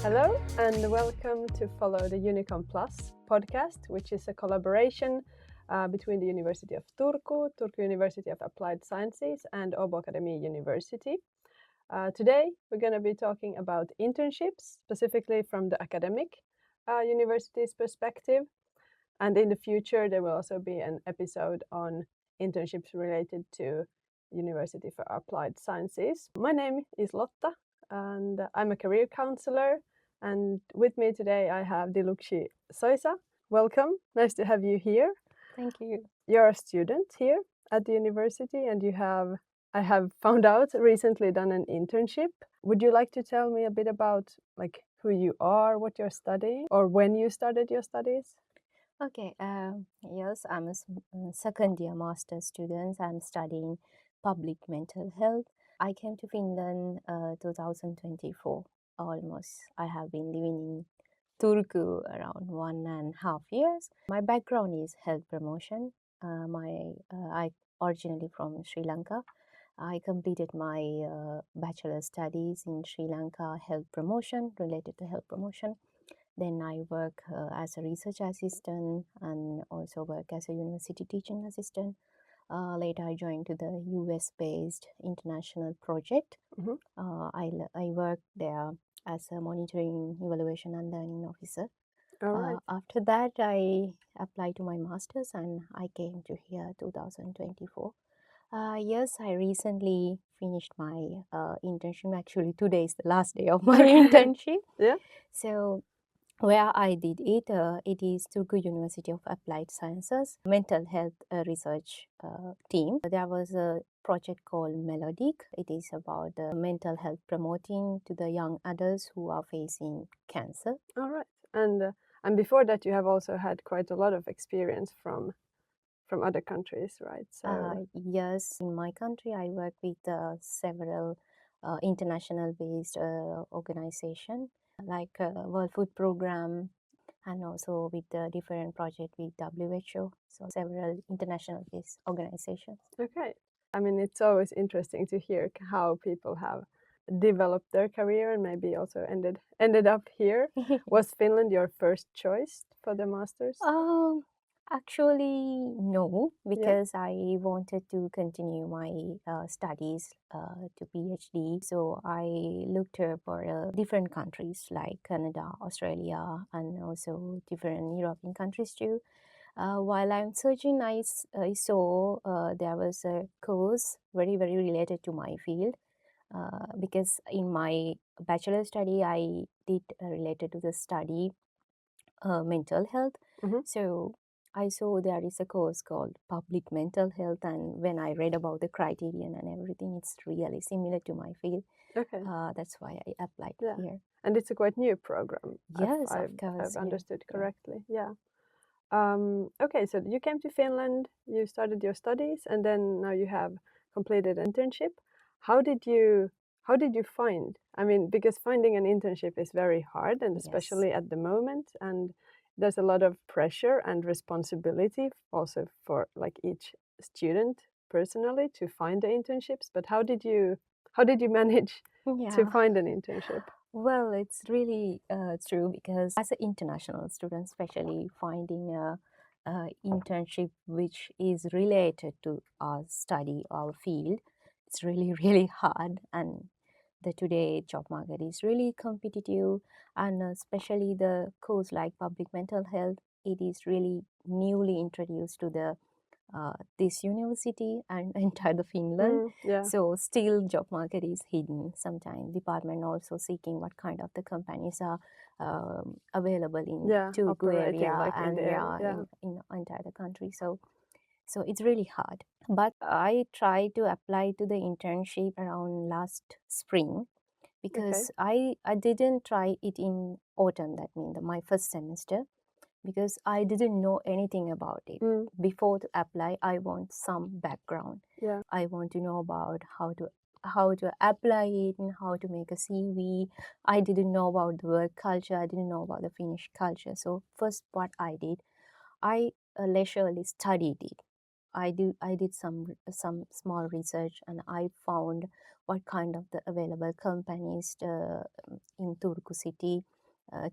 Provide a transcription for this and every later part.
Hello and welcome to follow the UNICOM Plus podcast, which is a collaboration between the University of Turku, Turku University of Applied Sciences and Akademi University. Today we're going to be talking about internships, specifically from the academic university's perspective. And in the future there will also be an episode on internships related to University for Applied Sciences. My name is Lotta and I'm a career counsellor. And with me today I have Dilukshi Soysa. Welcome, nice to have you here. Thank you. You're a student here at the university and I have found out, recently done an internship. Would you like to tell me a bit about who you are, what you're studying, or when you started your studies? Okay, yes, I'm a second year master's student. I'm studying public mental health. I came to Finland 2024 almost. I have been living in Turku around 1.5 years. My background is health promotion. I originally from Sri Lanka. I completed my bachelor studies in Sri Lanka health promotion, related to health promotion. Then I work as a research assistant and also work as a university teaching assistant. Later I joined to the US-based international project. I worked there as a monitoring, evaluation and learning officer. After that, I applied to my master's and I came to here 2024. Yes, I recently finished my internship. Actually, today is the last day of my internship. Yeah. So where I did it, it is Turku University of Applied Sciences mental health research team. There was a project called Melodic. It is about mental health promoting to the young adults who are facing cancer. All right. And before that, you have also had quite a lot of experience from other countries, right? So yes, in my country, I work with several international-based organizations like World Food Program, and also with the different project with WHO, so several international-based organizations. Okay. I mean, it's always interesting to hear how people have developed their career and maybe also ended up here. Was Finland your first choice for the masters? Actually, no, because I wanted to continue my studies to PhD. So I looked for different countries like Canada, Australia, and also different European countries too. While I'm searching, I saw there was a course very related to my field. Because in my bachelor study, I did related to the study mental health. So I saw there is a course called Public Mental Health, and when I read about the criterion and everything, it's really similar to my field. Okay. That's why I applied here. And it's a quite new program. Yes, of course. I've understood correctly. Yeah. Okay, so you came to Finland, you started your studies, and then now you have completed an internship. How did you find? I mean, because finding an internship is very hard, and especially at the moment, and there's a lot of pressure and responsibility also for each student personally to find the internships. But how did you manage to find an internship? Well, it's really true, because as an international student, especially finding a internship which is related to our study, our field, it's really hard. And the today job market is really competitive, and especially the course like public mental health, it is really newly introduced to the this university and entire Finland. So still job market is hidden. Sometimes department also seeking what kind of the companies are available in Turku area and in entire country. So it's really hard. But I tried to apply to the internship around last spring, because I didn't try it in autumn, that means my first semester, because I didn't know anything about it. Before to apply, I want some background. I want to know about how to apply it and how to make a CV. I didn't know about the work culture. I didn't know about the Finnish culture. So first, what I did, I leisurely studied it. I did some small research, and I found what kind of the available companies in Turku city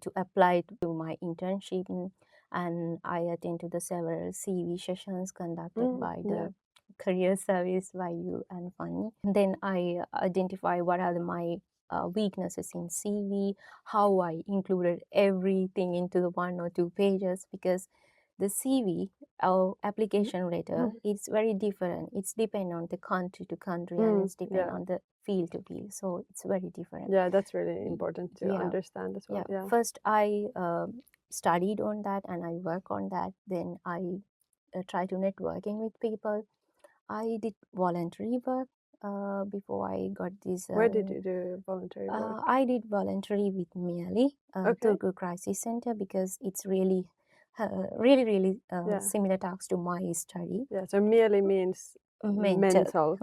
to apply to my internship. And I attend to the several CV sessions conducted by the career service by you and Fanny. Then I identify what are my weaknesses in CV, how I included everything into the 1 or 2 pages, because the CV, our application letter, it's very different. It's depend on the country to country, and it's depend on the field to field. So it's very different. Yeah, that's really important to understand as well. Yeah. First, I studied on that and I work on that. Then I try to networking with people. I did voluntary work before I got this. Where did you do voluntary work? I did voluntary with Mieli, Turku Crisis Center, because it's really similar tasks to my study. Yeah, so Mieli means mental health.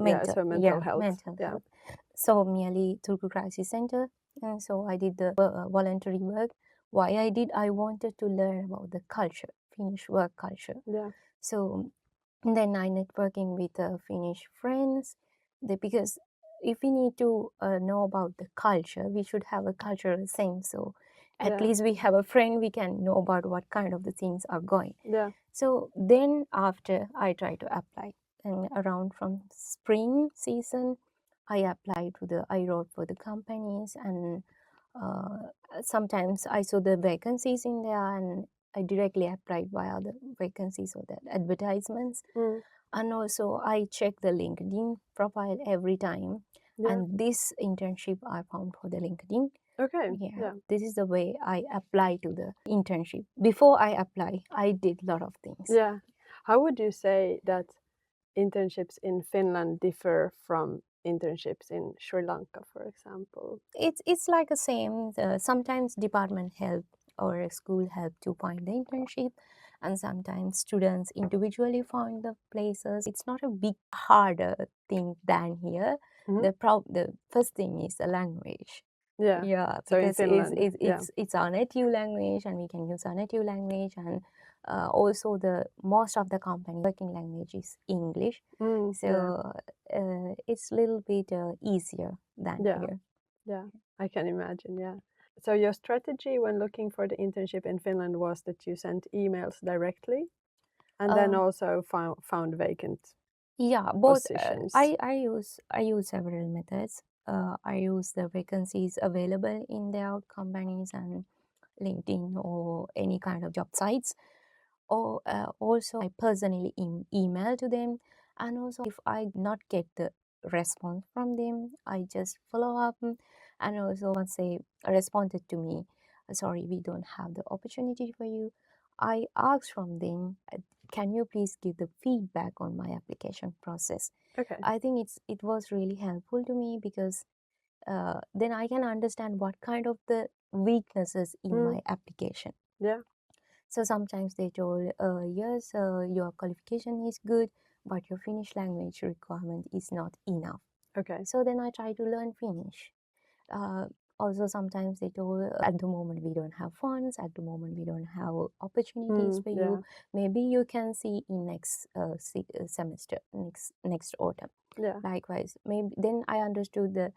So Mieli Turku Crisis Center, and so I did the voluntary work. Why I wanted to learn about the culture, Finnish work culture. Yeah. So then I networking with Finnish friends, because if we need to know about the culture, we should have a cultural sense. So at least we have a friend, we can know about what kind of the things are going. Yeah. So then after I try to apply, and around from spring season, I wrote for the companies, and sometimes I saw the vacancies in there, and I directly applied via the vacancies or the advertisements. And also I check the LinkedIn profile every time. And this internship I found for the LinkedIn. Okay. This is the way I apply to the internship. Before I apply, I did a lot of things. Yeah. How would you say that internships in Finland differ from internships in Sri Lanka, for example? It's like the same. Sometimes department help or a school help to find the internship, and sometimes students individually find the places. It's not a big harder thing than here. The first thing is the language. Yeah. So because in Finland, it's our native language, and we can use our native language, and also the most of the company working language is English. So it's a little bit easier than here. Yeah, I can imagine. Yeah. So your strategy when looking for the internship in Finland was that you sent emails directly, and then also found vacant. Yeah, both. Positions. I use several methods. I use the vacancies available in their companies and LinkedIn or any kind of job sites, or also I personally email to them. And also if I not get the response from them, I just follow up. And also once they responded to me, sorry, we don't have the opportunity for you, I ask from them, can you please give the feedback on my application process? Okay. I think it was really helpful to me, because then I can understand what kind of the weaknesses in my application. Yeah. So sometimes they told, yes, your qualification is good, but your Finnish language requirement is not enough. Okay. So then I try to learn Finnish. Also sometimes they told, at the moment we don't have funds, at the moment we don't have opportunities for you. Maybe you can see in next semester, next autumn. Yeah. Likewise, maybe then I understood that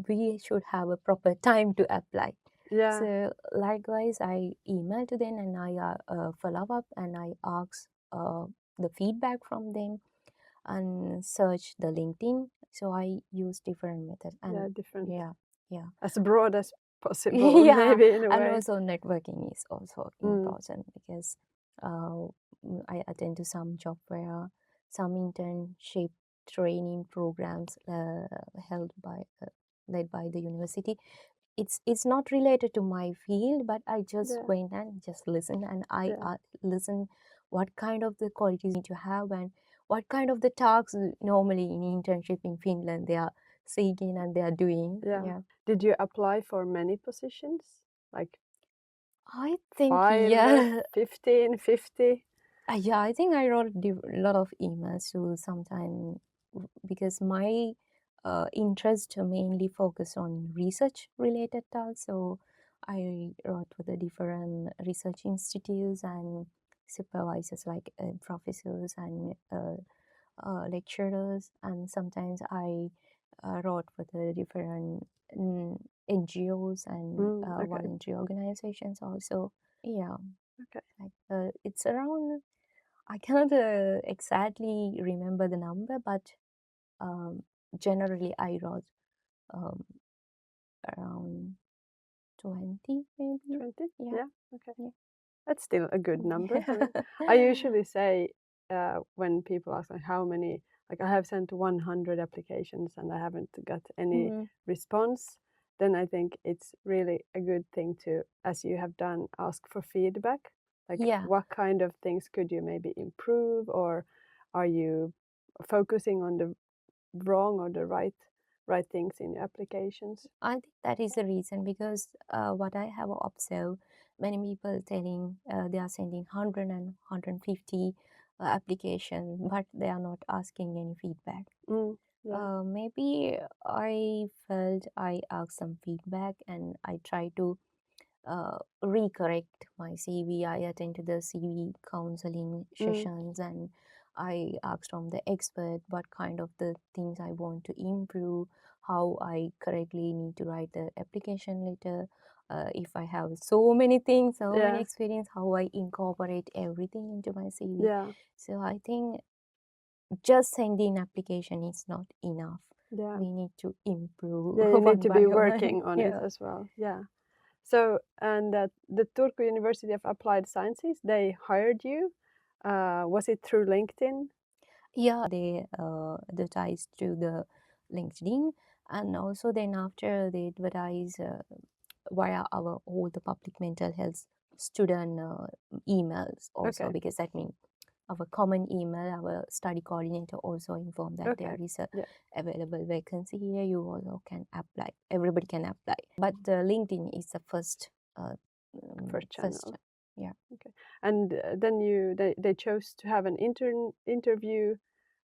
we should have a proper time to apply. Yeah. So likewise, I email to them, and I follow up, and I ask the feedback from them, and search the LinkedIn. So I use different methods. And different. Yeah. As broad as possible, maybe in a way. And also networking is also important, because I attend to some job fair, some internship training programs led by the university. It's not related to my field, but I just went and just listen, and I listen what kind of the qualities you need to have, and what kind of the tasks normally in internship in Finland they are seeking and they are doing. Yeah. Did you apply for many positions? Like I think 5, 15, 50? Yeah, I think I wrote a lot of emails to sometime, because my interest mainly focus on research related tasks. So I wrote to the different research institutes and supervisors, like professors and lecturers, and sometimes I wrote for the different NGOs and Okay. voluntary organizations also. Yeah, Okay. it's around. I cannot exactly remember the number, but generally I wrote um, around 20, maybe. 20? Yeah. Yeah. Okay. Yeah. That's still a good number. I mean, I usually say when people ask like how many, like I have sent 100 applications and I haven't got any response, then I think it's really a good thing to, as you have done, ask for feedback. Like Yeah. what kind of things could you maybe improve, or are you focusing on the wrong or the right things in your applications? I think that is the reason because what I have observed, many people telling they are sending 100 and 150 applications, but they are not asking any feedback. Yeah. Maybe I felt I asked some feedback and I try to recorrect my CV. I attended the CV counseling sessions and I asked from the expert what kind of the things I want to improve, how I correctly need to write the application letter. If I have so many things, so many experience, how I incorporate everything into my CV. Yeah. So I think just sending application is not enough. Yeah. We need to improve Yeah, you one need to by be one. working on it as well. Yeah. So, and the Turku University of Applied Sciences, they hired you. Was it through LinkedIn? Yeah, they advertise to the LinkedIn, and also then after they advertise via our all the public mental health student emails also, Okay. because that means our common email, our study coordinator also informed that there is a available vacancy here. You also can apply. Everybody can apply, but LinkedIn is the first First channel. Yeah. Okay. And then they chose to have an interview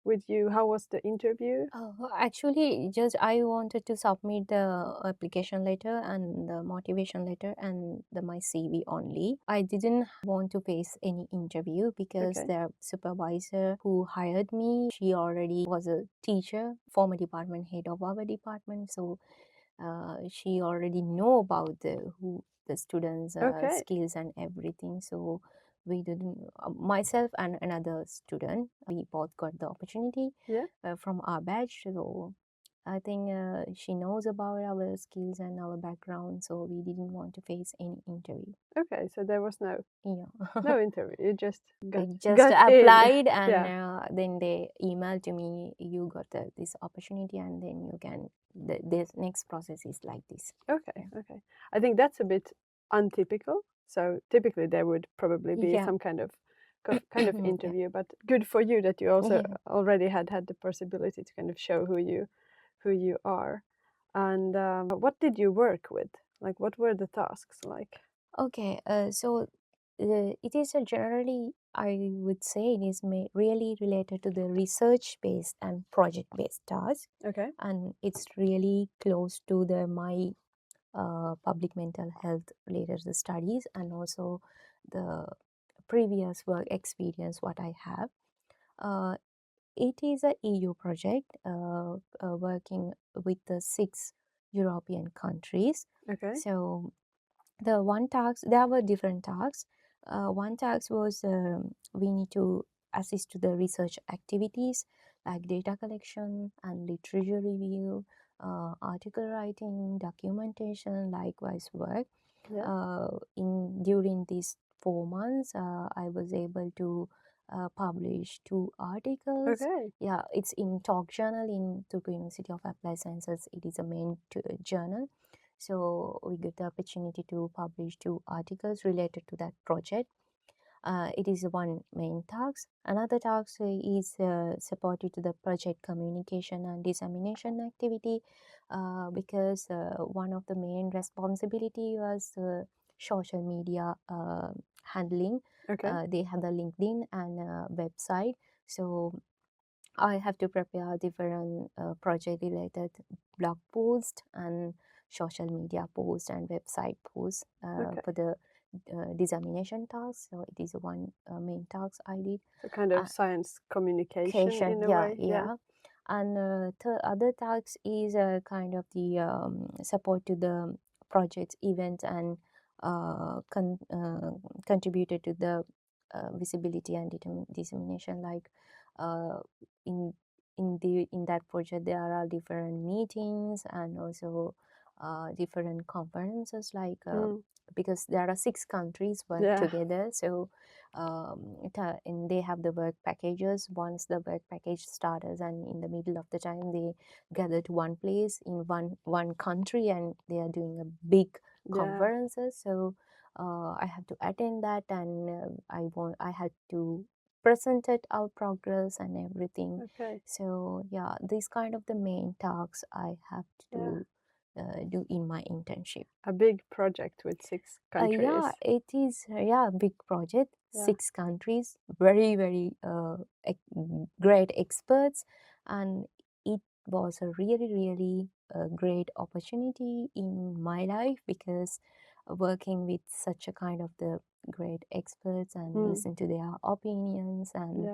with you. How was the interview? Actually, just I wanted to submit the application letter and the motivation letter and my CV only. I didn't want to face any interview because the supervisor who hired me, she already was a teacher, former department head of our department. So she already know about the students' skills and everything. So we didn't, myself and another student, we both got the opportunity from our batch. So I think she knows about our skills and our background, so we didn't want to face any interview. Okay, so there was no interview. You just got applied in. and then they emailed to me, you got this opportunity, and then you can this next process is like this. Okay. I think that's a bit untypical. So typically there would probably be some kind of interview, but good for you that you also already had the possibility to kind of show who you are. And what did you work with? Like, what were the tasks like? Okay, so it is generally, I would say, it is really related to the research-based and project-based tasks. Okay. And it's really close to my public mental health related studies and also the previous work experience what I have. It is a EU project working with the 6 European countries. Okay. So the one task, there were different tasks. One task was we need to assist to the research activities like data collection and literature review, article writing, documentation, likewise work. During these 4 months, I was able to publish 2 articles. Okay. Yeah, it's in Talk Journal in Turku University of Applied Sciences. It is a main journal. So we get the opportunity to publish 2 articles related to that project. It is one main task. Another task is supported to the project communication and dissemination activity because one of the main responsibility was social media handling. They have the LinkedIn and website. So I have to prepare different project related blog posts and social media posts and website posts for the dissemination task. So it is one main task I did. So kind of science communication in a way. Yeah. And the other tasks is kind of the support to the projects, events, and contributed to the visibility and dissemination. Like uh, in in that project, there are different meetings and also different conferences. Like because there are 6 countries work Yeah. together, so and they have the work packages. Once the work package starts, and in the middle of the time they gather to one place in one country, and they are doing a big conferences. So I have to attend that, and I had to presented our progress and everything. Okay. So yeah, these kind of the main tasks I have to do in my internship. A big project with 6 countries. Yeah, it is big project. Yeah. 6 countries, very great experts, and it was a really great opportunity in my life, because working with such a kind of the great experts and listen to their opinions and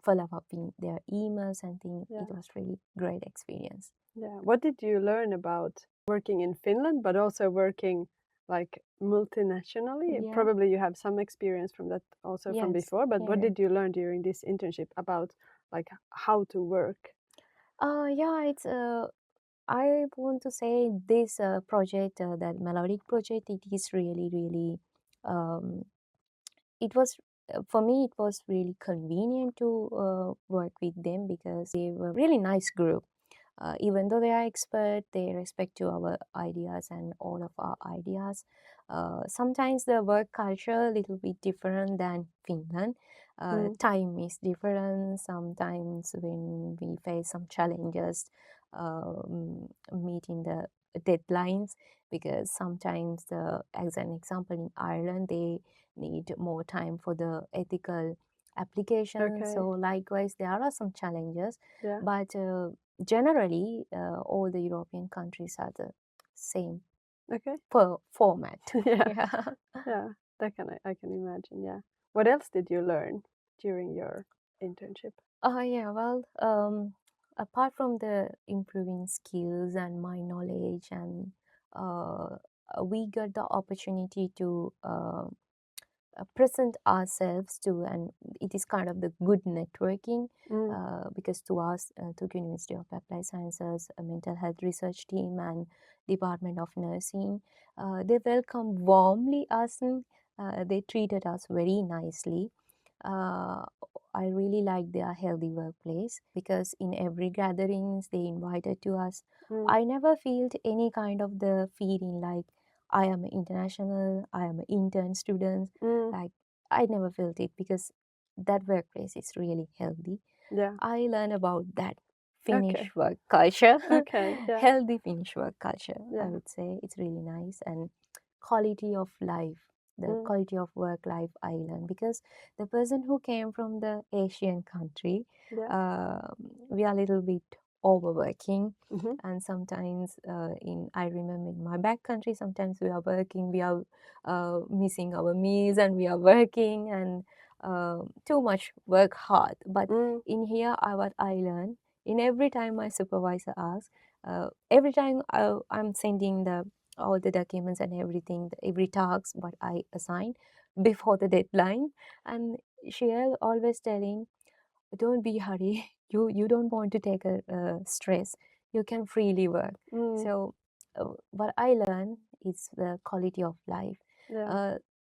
follow up in their emails and things. It was really great experience. Yeah. What did you learn about working in Finland, but also working like multinationally? Yeah. Probably you have some experience from that also from before, but what did you learn during this internship about like how to work? Yeah, it's I want to say this project, that melodic project, it is really um, it was for me, it was really convenient to work with them, because they were really nice group. Even though they are expert, they respect to our ideas and all of our ideas. Sometimes the work culture a little bit different than Finland. Time is different. Sometimes when we face some challenges, meeting the deadlines, because sometimes as an example in Ireland, they need more time for the ethical application. Okay. So likewise, there are some challenges, Yeah. but generally, all the European countries are the same Okay. format. Yeah. Yeah. That I can imagine. Yeah. What else did you learn during your internship? Yeah, well, apart from the improving skills and my knowledge, and we got the opportunity to present ourselves to, and it is kind of the good networking, because to us, Turku University of Applied Sciences, a mental health research team and Department of Nursing, they welcomed warmly us, and they treated us very nicely. I really like their healthy workplace, because in every gatherings they invited to us. I never felt any kind of the feeling like I am an international, I am an intern student. Like, I never felt it, because that workplace is really healthy. Yeah. I learned about that Finnish work culture. Okay. Yeah. Healthy Finnish work culture, I Yeah. would say. It's really nice. And quality of life, the quality of work life I learned, because the person who came from the Asian country, we are a little bit overworking, and sometimes I remember in my back country, sometimes we are working, we are missing our meals, and we are working, and too much work hard. But in here, what I learned, in every time my supervisor asks, every time I'm sending all the documents and everything, every task what I assign before the deadline, and she always telling, don't be hurry. You don't want to take a stress. You can freely work. So what I learned is the quality of life.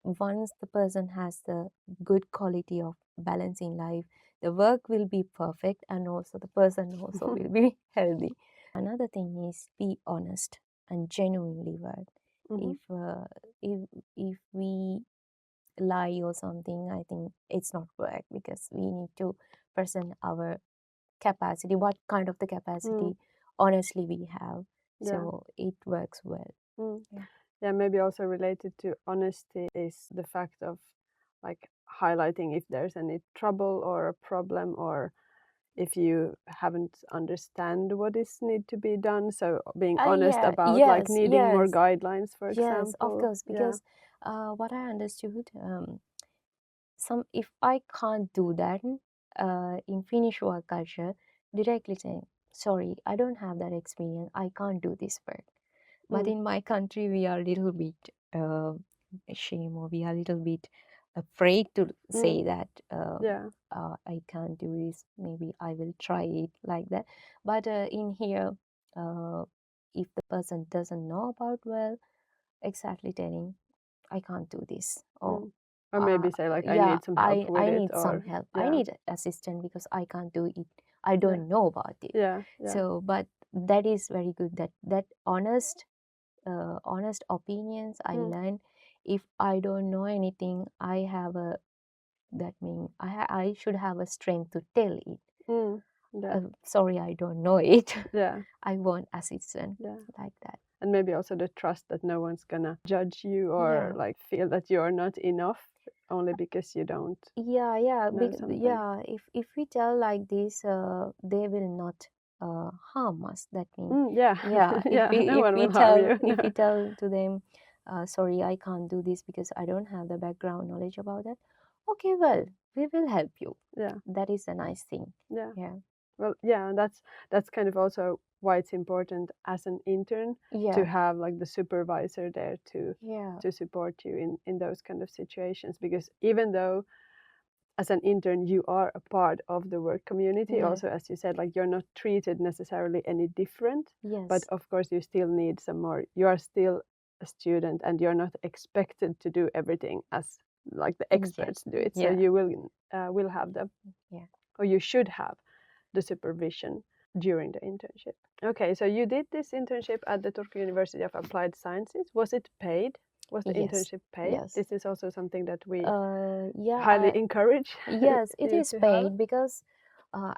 Once the person has the good quality of balance in life, the work will be perfect, and also the person also will be healthy. Another thing is be honest and genuinely work. If we lie or something, I think it's not work, because we need to present our capacity, what kind of the capacity honestly we have. So it works well. Yeah, maybe also related to honesty is the fact of like highlighting if there's any trouble or a problem, or if you haven't understand what is need to be done. So being honest about like needing more guidelines, for example. Yes, of course, because what I understood, if I can't do that in Finnish work culture, directly saying, sorry, I don't have that experience, I can't do this work. But in my country, we are a little bit ashamed, or we are a little bit afraid to say that Yeah. I can't do this, maybe I will try it, like that. But in here, if the person doesn't know about, well, exactly telling, I can't do this, or Or maybe say like, I yeah, need some help with I it, need some or help, I yeah. need assistance because I can't do it, I don't know about it. Yeah. So, but that is very good, that honest opinions I learned. If I don't know anything, I have a, that means I should have a strength to tell it. Yeah. Sorry, I don't know it. Yeah. I want assistance, Yeah. like that. And maybe also the trust that no one's gonna judge you or like feel that you're not enough only because you don't know something. Yeah, if we tell like this, they will not harm us, that means Yeah. yeah, Yeah, no one will harm you. if we tell to them, sorry, I can't do this because I don't have the background knowledge about that, okay, well, we will help you. Yeah. That is a nice thing. Yeah. Yeah. Well, yeah, that's kind of also why it's important as an intern to have like the supervisor there to support you in those kind of situations, because even though as an intern you are a part of the work community, also as you said, like you're not treated necessarily any different, but of course you still need some more, you are still a student and you're not expected to do everything as like the experts do it. So you will have the or you should have the supervision during the internship. Okay, so you did this internship at the Turku University of Applied Sciences. Was it paid? Was the internship paid? This is also something that we highly encourage. Yes, it you is to paid have. because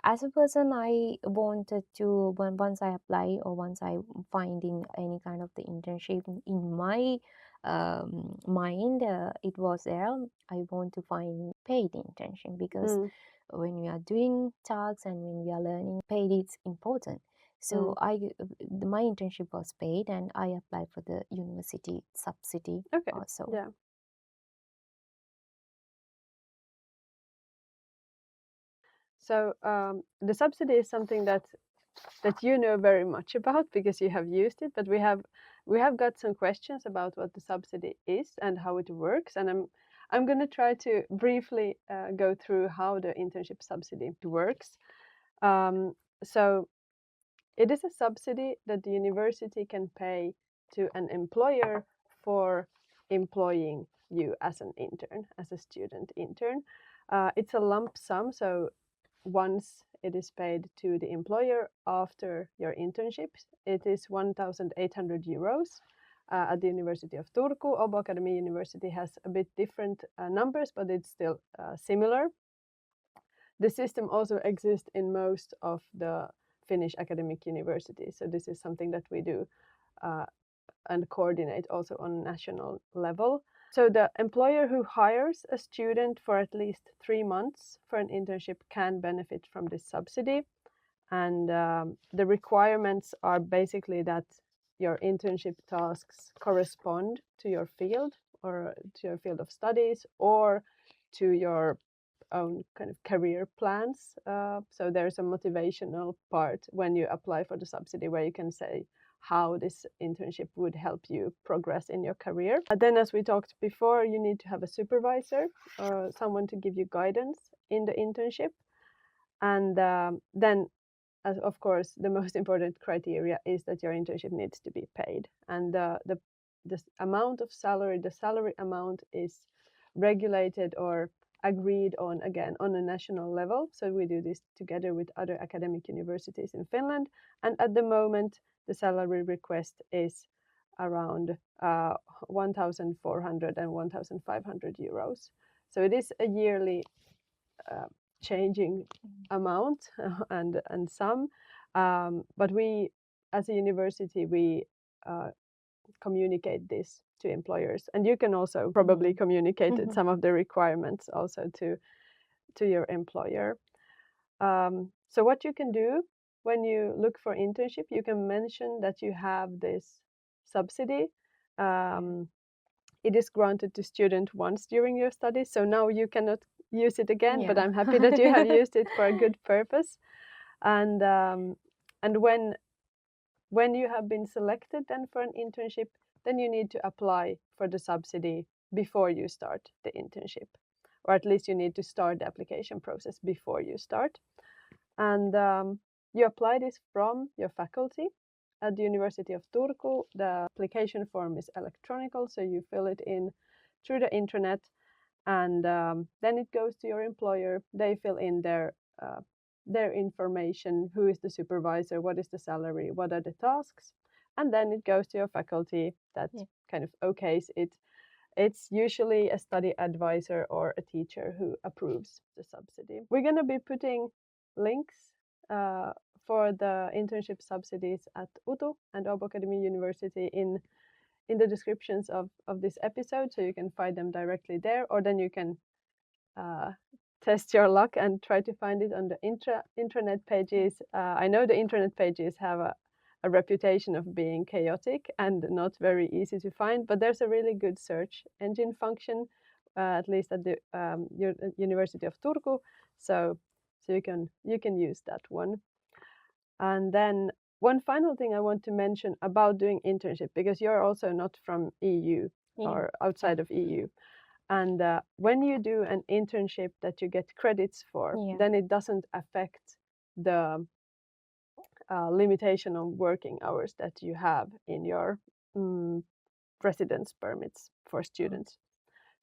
as a person, I wanted to, once I apply or once I finding any kind of the internship in my mind, it was there. I want to find paid internship because when we are doing tasks and when we are learning, paid is important. So my internship was paid and I applied for the university subsidy also. Yeah. So the subsidy is something that you know very much about because you have used it, but we have got some questions about what the subsidy is and how it works, and I'm going to try to briefly go through how the internship subsidy works. So it is a subsidy that the university can pay to an employer for employing you as an intern, as a student intern. It's a lump sum, so once it is paid to the employer after your internship, it is 1,800 euros. At the University of Turku, Akademi University has a bit different numbers, but it's still similar. The system also exists in most of the Finnish academic universities, so this is something that we do and coordinate also on national level. So the employer who hires a student for at least 3 months for an internship can benefit from this subsidy. And the requirements are basically that your internship tasks correspond to your field or to your field of studies or to your own kind of career plans. So there's a motivational part when you apply for the subsidy where you can say how this internship would help you progress in your career. And then, as we talked before, you need to have a supervisor or someone to give you guidance in the internship. And then, as of course, the most important criteria is that your internship needs to be paid. And the amount of salary, the salary amount is regulated or agreed on again on a national level. So we do this together with other academic universities in Finland. And at the moment, the salary request is around 1,400 and 1,500 euros. So it is a yearly changing amount and sum. But we, as a university, we communicate this to employers, and you can also probably communicate some of the requirements also to your employer. So what you can do when you look for internship, you can mention that you have this subsidy. It is granted to student once during your studies, so now you cannot use it again, but I'm happy that you have used it for a good purpose. And when you have been selected then for an internship, then you need to apply for the subsidy before you start the internship, or at least you need to start the application process before you start. And you apply this from your faculty at the University of Turku. The application form is electronic, so you fill it in through the internet, and then it goes to your employer. They fill in their information: who is the supervisor, what is the salary, what are the tasks, and then it goes to your faculty that kind of okays it. It's usually a study advisor or a teacher who approves the subsidy. We're going to be putting links for the internship subsidies at UTU and Åbo Akademi University in the descriptions of this episode, so you can find them directly there, or then you can test your luck and try to find it on the intranet pages. I know the intranet pages have a reputation of being chaotic and not very easy to find, but there's a really good search engine function, at least at the University of Turku, so you can use that one. And then one final thing I want to mention about doing internship, because you're also not from EU or outside of EU. And when you do an internship that you get credits for, then it doesn't affect the limitation on working hours that you have in your residence permits for students.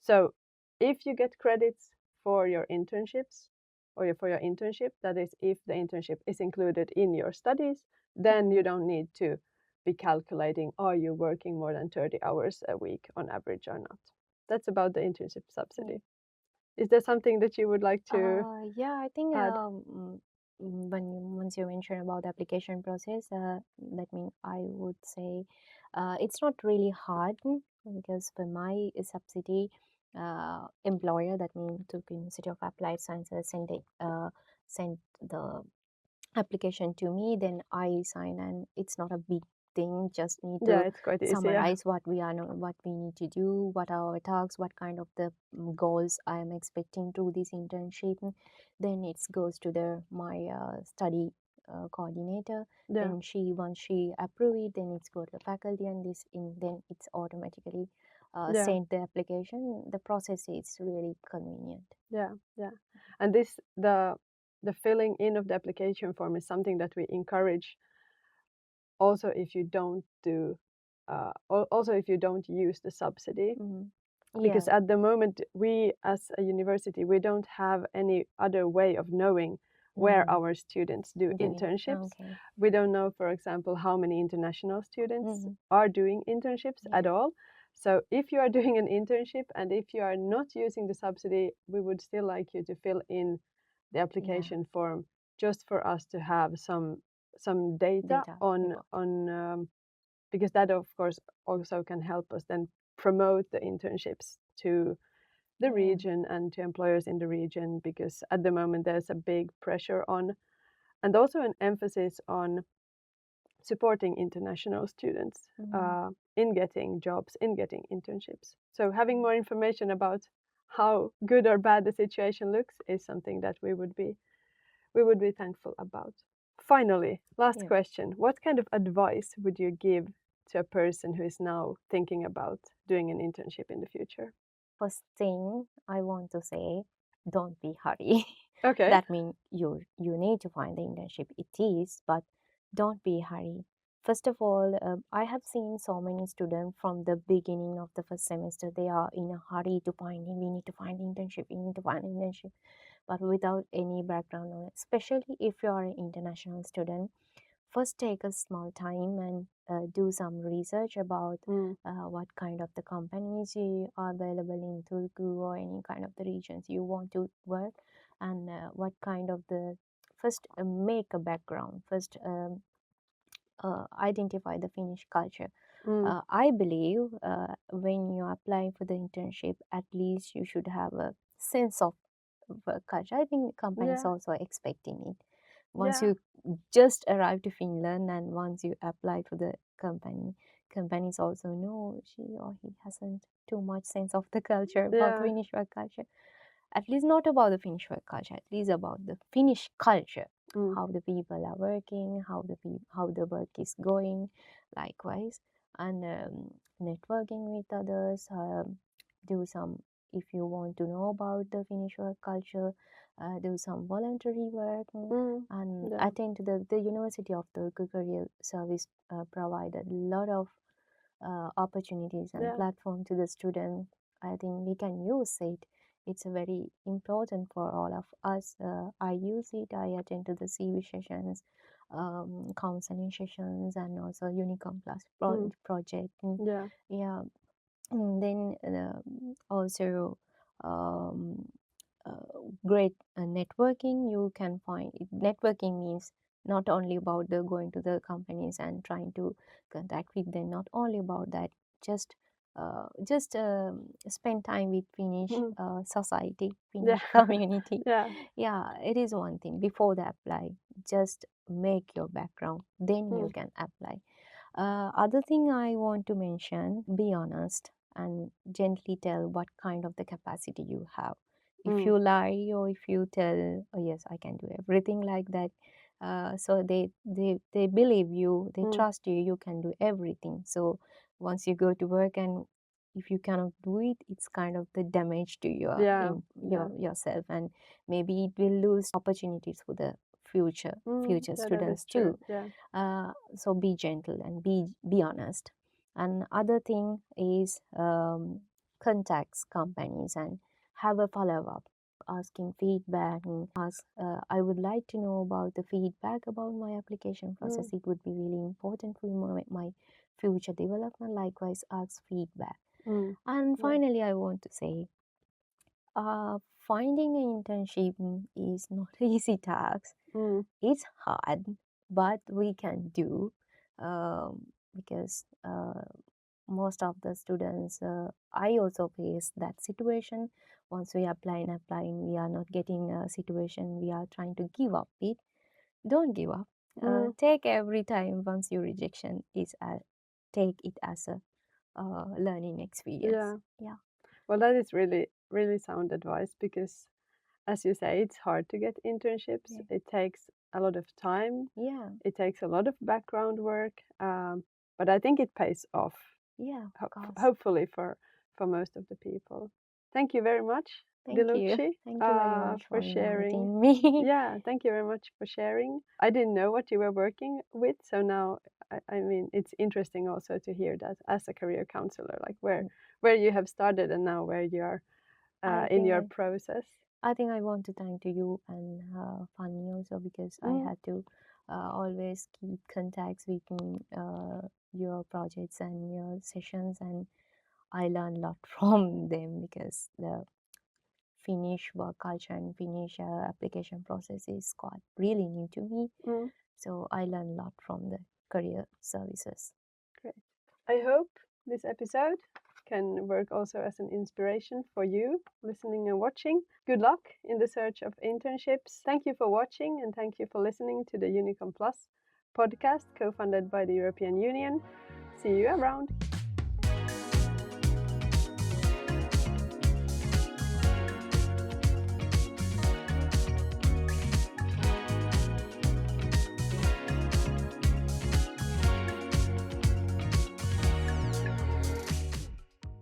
So if you get credits for your internships or for your internship, that is, if the internship is included in your studies, then you don't need to be calculating, are you working more than 30 hours a week on average or not. That's about the internship subsidy. Is there something that you would like to I think add? Once you mentioned about the application process, that means I would say it's not really hard, because for my subsidy employer, that means Turku University of Applied Sciences, sent the application to me, then I sign, and it's not a big thing. Just need to it's quite easy, summarize what we need to do, what are our tasks, what kind of the goals I am expecting through this internship. Then it goes to my study coordinator. Then once she approve it, then it's go to the faculty, and then it's automatically send the application. The process is really convenient. And the filling in of the application form is something that we encourage also if you don't do also if you don't use the subsidy. Because at the moment, we as a university, we don't have any other way of knowing where our students do internships. We don't know, for example, how many international students are doing internships at all. So if you are doing an internship and if you are not using the subsidy, we would still like you to fill in the application form, just for us to have some data on because that of course also can help us then promote the internships to the region and to employers in the region, because at the moment there's a big pressure on, and also an emphasis on, supporting international students in getting jobs, in getting internships. So having more information about how good or bad the situation looks is something that we would be thankful about. Finally, last question. What kind of advice would you give to a person who is now thinking about doing an internship in the future? First thing I want to say, don't be hurry. Okay. That means you need to find the internship. It is, but don't be hurry. First of all, I have seen so many students from the beginning of the first semester, they are in a hurry to find it. We need to find internship. We need to find internship, but without any background knowledge. Especially if you are an international student, first take a small time and do some research about what kind of the companies are available in Turku or any kind of the regions you want to work, and what kind of the first make a background. First identify the Finnish culture. I believe when you apply for the internship, at least you should have a sense of work culture. I think companies also expecting it. Once you just arrive to Finland and once you apply for the companies also know she or he hasn't too much sense of the culture about Finnish work culture. at least not about the Finnish work culture, at least about the Finnish culture, how the people are working, how the work is going, likewise, and networking with others. Do some, if you want to know about the Finnish work culture, do some voluntary work, and attend to the University of Turku Career Service provided a lot of opportunities and platform to the student. I think we can use it. It's very important for all of us. I use it. I attend to the CV sessions, counseling sessions, and also UNICOM Plus project. Yeah. And then also great networking. You can find it. Networking means not only about the going to the companies and trying to contact with them, not only about that, just spend time with Finnish society, Finnish community. It is one thing. Before the apply, just make your background, then you can apply. Other thing I want to mention, be honest and gently tell what kind of the capacity you have. If you lie or if you tell, oh yes, I can do everything like that, so they believe you, they trust you, you can do everything. So once you go to work and if you cannot do it, it's kind of the damage to yourself, and maybe it will lose opportunities for the future students too. So be gentle and be honest. And other thing is contacts companies and have a follow-up, asking feedback, and ask, I would like to know about the feedback about my application process. It would be really important for my future development. Likewise, ask feedback. And finally, I want to say, finding an internship is not an easy task. It's hard, but we can do, because most of the students, I also face that situation. Once we applying, we are not getting a situation, we are trying to give up it. Don't give up. Take every time once your rejection is take it as a learning experience. Yeah. Well, that is really, really sound advice, because as you say, it's hard to get internships. It takes a lot of time. It takes a lot of background work, but I think it pays off. Hopefully for most of the people. Thank you very much, Dilukshi. Thank you very much for sharing me. Thank you very much for sharing. I didn't know what you were working with, so now I mean, it's interesting also to hear that as a career counselor, like where you have started and now where you are in your process. I think I want to thank to you and Fanny also, because I had to always keep contacts with your projects and your sessions, and I learned a lot from them, because the Finnish work culture and Finnish application process is quite really new to me. So I learned a lot from the career services. Great. I hope this episode can work also as an inspiration for you listening and watching. Good luck in the search of internships. Thank you for watching, and thank you for listening to the UNICOM Plus podcast, co-funded by the European Union. See you around.